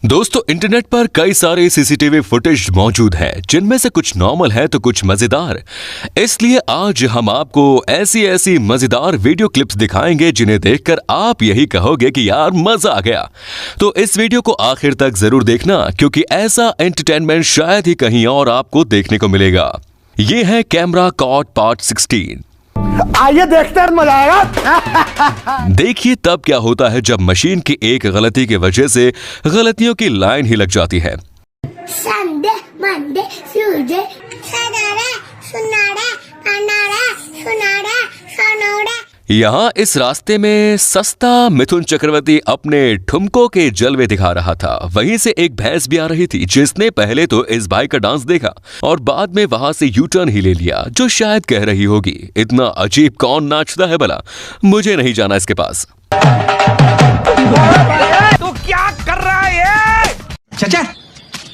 दोस्तों इंटरनेट पर कई सारे सीसीटीवी फुटेज मौजूद हैं, जिनमें से कुछ नॉर्मल है तो कुछ मजेदार। इसलिए आज हम आपको ऐसी मजेदार वीडियो क्लिप्स दिखाएंगे जिन्हें देखकर आप यही कहोगे कि यार मजा आ गया। तो इस वीडियो को आखिर तक जरूर देखना, क्योंकि ऐसा एंटरटेनमेंट शायद ही कहीं और आपको देखने को मिलेगा। ये है कैमरा कॉट पार्ट 16। आइए देखते हैं, मजा आएगा। देखिए तब क्या होता है जब मशीन की एक गलती की वजह से गलतियों की लाइन ही लग जाती है। संडे मंडे ट्यूसडे सनाडा सुनाडा अनाडा सुनाडा सनोडा। यहाँ इस रास्ते में सस्ता मिथुन चक्रवर्ती अपने ठुमकों के जलवे दिखा रहा था। वहीं से एक भैंस भी आ रही थी, जिसने पहले तो इस भाई का डांस देखा और बाद में वहां से यू टर्न ही ले लिया, जो शायद कह रही होगी इतना अजीब कौन नाचता है भला, मुझे नहीं जाना इसके पास। तो क्या कर रहा है ये? चाचा,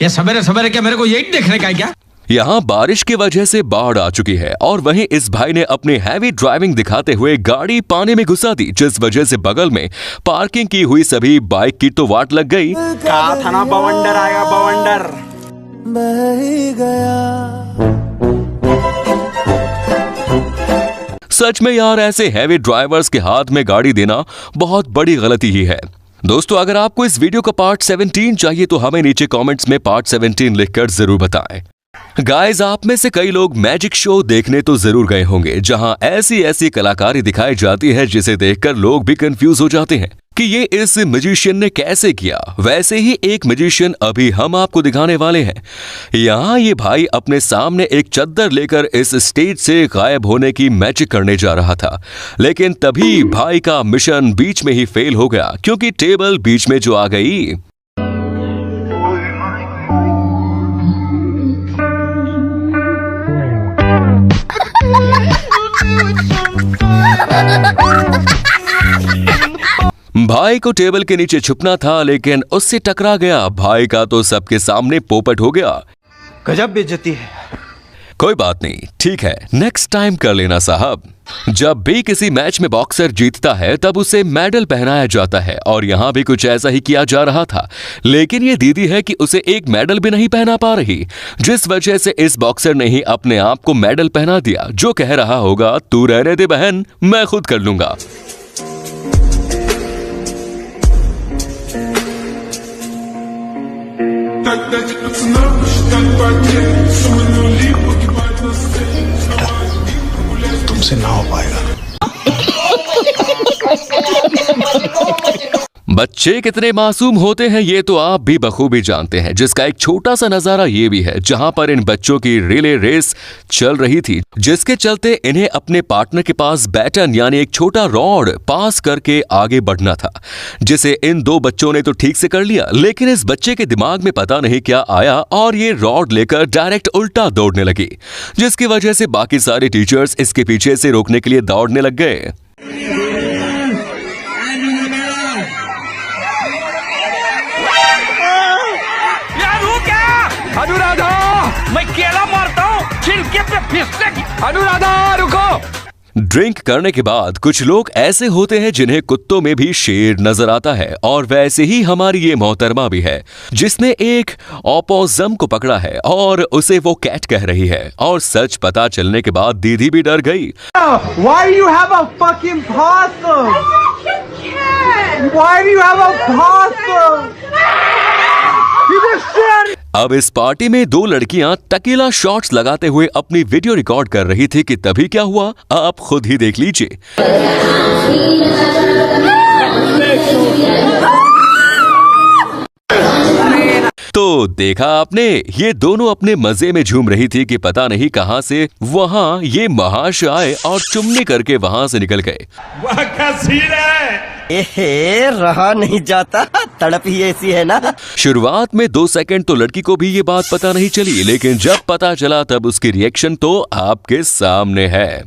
ये सवेरे सवेरे क्या मेरे को यही देखने का है क्या? यहाँ बारिश की वजह से बाढ़ आ चुकी है और वहीं इस भाई ने अपने हैवी ड्राइविंग दिखाते हुए गाड़ी पानी में घुसा दी, जिस वजह से बगल में पार्किंग की हुई सभी बाइक की तो वाट लग गई। कहा था ना बवंडर आएगा बवंडर। सच में यार ऐसे हैवी ड्राइवर्स के हाथ में गाड़ी देना बहुत बड़ी गलती ही है। दोस्तों अगर आपको इस वीडियो का पार्ट 17 चाहिए तो हमें नीचे कमेंट्स में पार्ट 17 लिखकर जरूर बताएं। गाइस, आप में से कई लोग मैजिक शो देखने तो जरूर गए होंगे, जहां ऐसी कलाकारी दिखाई जाती है जिसे देखकर लोग भी कंफ्यूज हो जाते हैं कि ये इस मैजिशियन ने कैसे किया। वैसे ही एक मैजिशियन अभी हम आपको दिखाने वाले हैं। यहाँ ये भाई अपने सामने एक चद्दर लेकर इस स्टेज से गायब होने की मैजिक करने जा रहा था, लेकिन तभी भाई का मिशन बीच में ही फेल हो गया, क्योंकि टेबल बीच में जो आ गई। भाई को टेबल के नीचे छुपना था, लेकिन उससे टकरा गया। भाई का तो सबके सामने पोपट हो गया। गजब बेइज्जती है। कोई बात नहीं, ठीक है, नेक्स्ट टाइम कर लेना साहब। जब भी किसी मैच में बॉक्सर जीतता है तब उसे मेडल पहनाया जाता है, और यहाँ भी कुछ ऐसा ही किया जा रहा था, लेकिन ये दीदी है कि उसे एक मेडल भी नहीं पहना पा रही, जिस वजह से इस बॉक्सर ने ही अपने आप को मेडल पहना दिया, जो कह रहा होगा तू रहने दे बहन, मैं खुद कर लूंगा। तुमसे ना हो पाएगा। बच्चे कितने मासूम होते हैं ये तो आप भी बखूबी जानते हैं, जिसका एक छोटा सा नजारा ये भी है, जहां पर इन बच्चों की रिले रेस चल रही थी, जिसके चलते इन्हें अपने पार्टनर के पास बैटन यानी एक छोटा रॉड पास करके आगे बढ़ना था, जिसे इन दो बच्चों ने तो ठीक से कर लिया, लेकिन इस बच्चे के दिमाग में पता नहीं क्या आया और ये रॉड लेकर डायरेक्ट उल्टा दौड़ने लगी, जिसकी वजह से बाकी सारे टीचर्स इसके पीछे से रोकने के लिए दौड़ने लग गए। अनुराधा, मैं केला मारता हूँ, छिलके पे फिसलेगी। अनुराधा रुको। ड्रिंक करने के बाद कुछ लोग ऐसे होते हैं जिन्हें कुत्तों में भी शेर नजर आता है, और वैसे ही हमारी ये मोहतरमा भी है, जिसने एक ओपोसम को पकड़ा है और उसे वो कैट कह रही है, और सच पता चलने के बाद दीदी भी डर गई। Why do you have a fucking possum? Why do you have a possum? You just said. अब इस पार्टी में दो लड़कियां टकीला शॉट्स लगाते हुए अपनी वीडियो रिकॉर्ड कर रही थी कि तभी क्या हुआ आप खुद ही देख लीजिए। तो देखा आपने, ये दोनों अपने मजे में झूम रही थी कि पता नहीं कहां से वहां ये महाशय आए और चुम्मी करके वहां से निकल गए। वह क्या सीन है? एहे, रहा नहीं जाता, तड़प ही ऐसी है ना। शुरुआत में 2 सेकंड तो लड़की को भी ये बात पता नहीं चली, लेकिन जब पता चला तब उसकी रिएक्शन तो आपके सामने है।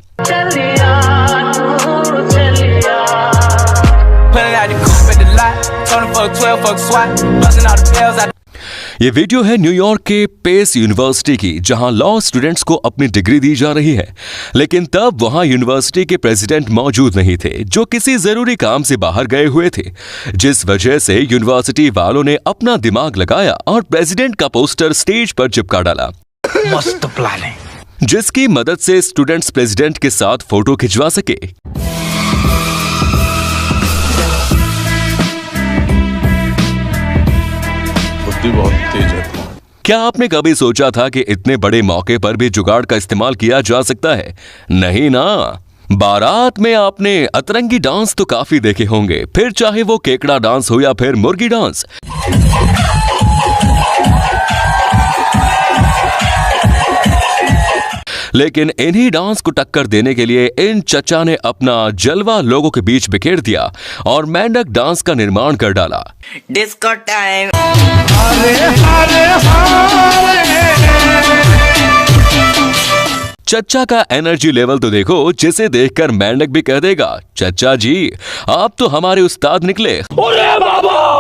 ये वीडियो है न्यूयॉर्क के पेस यूनिवर्सिटी की, जहां लॉ स्टूडेंट्स को अपनी डिग्री दी जा रही है, लेकिन तब वहां यूनिवर्सिटी के प्रेसिडेंट मौजूद नहीं थे, जो किसी जरूरी काम से बाहर गए हुए थे, जिस वजह से यूनिवर्सिटी वालों ने अपना दिमाग लगाया और प्रेसिडेंट का पोस्टर स्टेज पर चिपका डाला, मस्त प्लान है। जिसकी मदद से स्टूडेंट्स प्रेसिडेंट के साथ फोटो खिंचवा सके। बुद्धि बहुत तेज है। क्या आपने कभी सोचा था कि इतने बड़े मौके पर भी जुगाड़ का इस्तेमाल किया जा सकता है? नहीं ना। बारात में आपने अतरंगी डांस तो काफी देखे होंगे, फिर चाहे वो केकड़ा डांस हो या फिर मुर्गी डांस। लेकिन इन्हीं डांस को टक्कर देने के लिए इन चचा ने अपना जलवा लोगों के बीच बिखेर दिया और मेंढक डांस का निर्माण कर डाला। Disco time. चच्चा का एनर्जी लेवल तो देखो, जिसे देखकर मेंढक भी कह देगा, चच्चा जी आप तो हमारे उस्ताद निकले।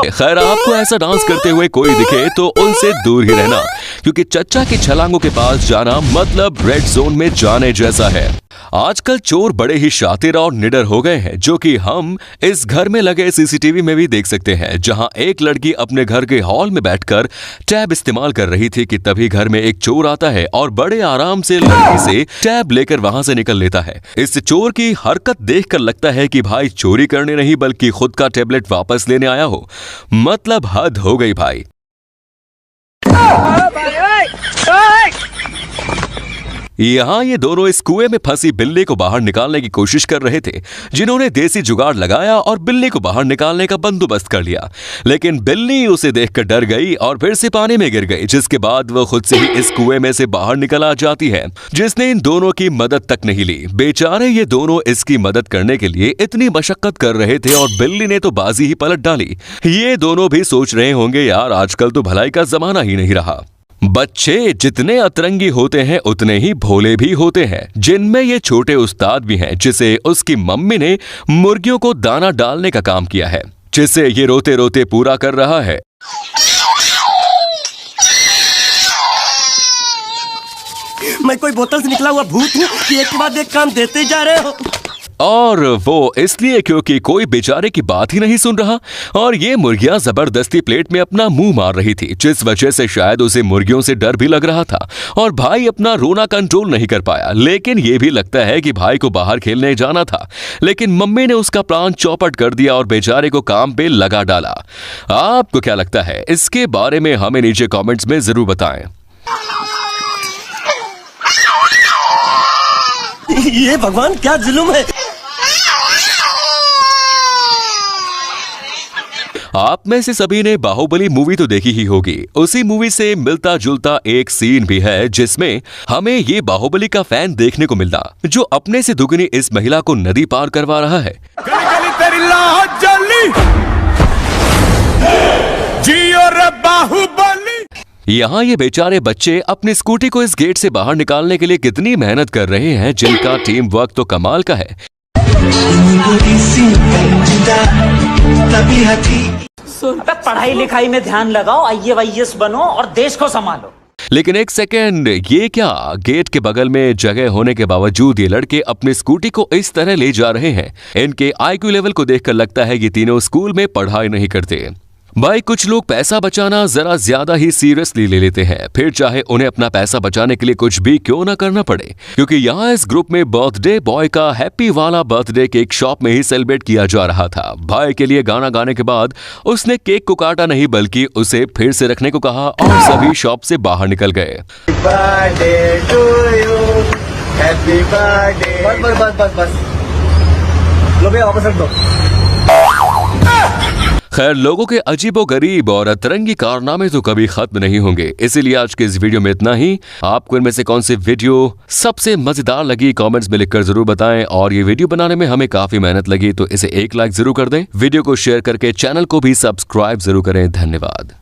खैर, आपको ऐसा डांस करते हुए कोई दिखे तो उनसे दूर ही रहना, क्योंकि चच्चा की छलांगों के पास जाना मतलब रेड जोन में जाने जैसा है। आजकल चोर बड़े ही शातिर और निडर हो गए हैं, जो कि हम इस घर में लगे सीसीटीवी में भी देख सकते हैं, जहां एक लड़की अपने घर के हॉल में बैठकर टैब इस्तेमाल कर रही थी कि तभी घर में एक चोर आता है और बड़े आराम से लड़की से टैब लेकर वहां से निकल लेता है। इस चोर की हरकत देखकर लगता है कि भाई चोरी करने नहीं बल्कि खुद का टैबलेट वापस लेने आया हो। मतलब हद हो गई भाई। यहाँ ये दोनों इस कुएं में फंसी बिल्ली को बाहर निकालने की कोशिश कर रहे थे, जिन्होंने देसी जुगाड़ लगाया और बिल्ली को बाहर निकालने का बंदोबस्त कर लिया। लेकिन बिल्ली उसे देखकर डर गई और फिर से पानी में गिर गई, जिसके बाद वो खुद से ही इस कुएं में से बाहर निकल आ जाती है, जिसने इन दोनों की मदद तक नहीं ली। बेचारे ये दोनों इसकी मदद करने के लिए इतनी मशक्कत कर रहे थे और बिल्ली ने तो बाजी ही पलट डाली। ये दोनों भी सोच रहे होंगे, यार आजकल तो भलाई का जमाना ही नहीं रहा। बच्चे जितने अतरंगी होते हैं उतने ही भोले भी होते हैं, जिनमें ये छोटे उस्ताद भी हैं, जिसे उसकी मम्मी ने मुर्गियों को दाना डालने का काम किया है, जिसे ये रोते रोते पूरा कर रहा है। मैं कोई बोतल से निकला हुआ भूत हूँ कि एक के बाद एक काम देते जा रहे हो। और वो इसलिए क्योंकि कोई बेचारे की बात ही नहीं सुन रहा और ये मुर्गियां जबरदस्ती प्लेट में अपना मुंह मार रही थी, जिस वजह से शायद उसे मुर्गियों से डर भी लग रहा था और भाई अपना रोना कंट्रोल नहीं कर पाया। लेकिन ये भी लगता है कि भाई को बाहर खेलने जाना था, लेकिन मम्मी ने उसका प्लान चौपट कर दिया और बेचारे को काम पे लगा डाला। आपको क्या लगता है इसके बारे में? हमें नीचे कॉमेंट्स में जरूर बताएं। ये भगवान क्या जुल्म है। आप में से सभी ने बाहुबली मूवी तो देखी ही होगी। उसी मूवी से मिलता जुलता एक सीन भी है, जिसमें हमें ये बाहुबली का फैन देखने को मिलता, जो अपने से दुगनी इस महिला को नदी पार करवा रहा है। यहाँ ये बेचारे बच्चे अपनी स्कूटी को इस गेट से बाहर निकालने के लिए कितनी मेहनत कर रहे हैं, जिनका टीम वर्क तो कमाल का है। पढ़ाई लिखाई में ध्यान लगाओ, IAS बनो और देश को संभालो। लेकिन एक सेकेंड, ये क्या? गेट के बगल में जगह होने के बावजूद ये लड़के अपनी स्कूटी को इस तरह ले जा रहे हैं। इनके IQ लेवल को देखकर लगता है ये तीनों स्कूल में पढ़ाई नहीं करते। भाई कुछ लोग पैसा बचाना जरा ज्यादा ही सीरियसली ले लेते हैं, फिर चाहे उन्हें अपना पैसा बचाने के लिए कुछ भी क्यों ना करना पड़े। क्योंकि यहाँ इस ग्रुप में बर्थडे बॉय का हैप्पी वाला बर्थडे केक शॉप में ही सेलिब्रेट किया जा रहा था। भाई के लिए गाना गाने के बाद उसने केक को काटा नहीं बल्कि उसे फिर से रखने को कहा और सभी शॉप से बाहर निकल गए। खैर, लोगों के अजीबोगरीब और अतरंगी कारनामे तो कभी खत्म नहीं होंगे, इसीलिए आज के इस वीडियो में इतना ही। आपको इनमें से कौन सी वीडियो सबसे मजेदार लगी कमेंट्स में लिखकर जरूर बताएं, और ये वीडियो बनाने में हमें काफी मेहनत लगी, तो इसे एक लाइक जरूर कर दें। वीडियो को शेयर करके चैनल को भी सब्सक्राइब जरूर करें। धन्यवाद।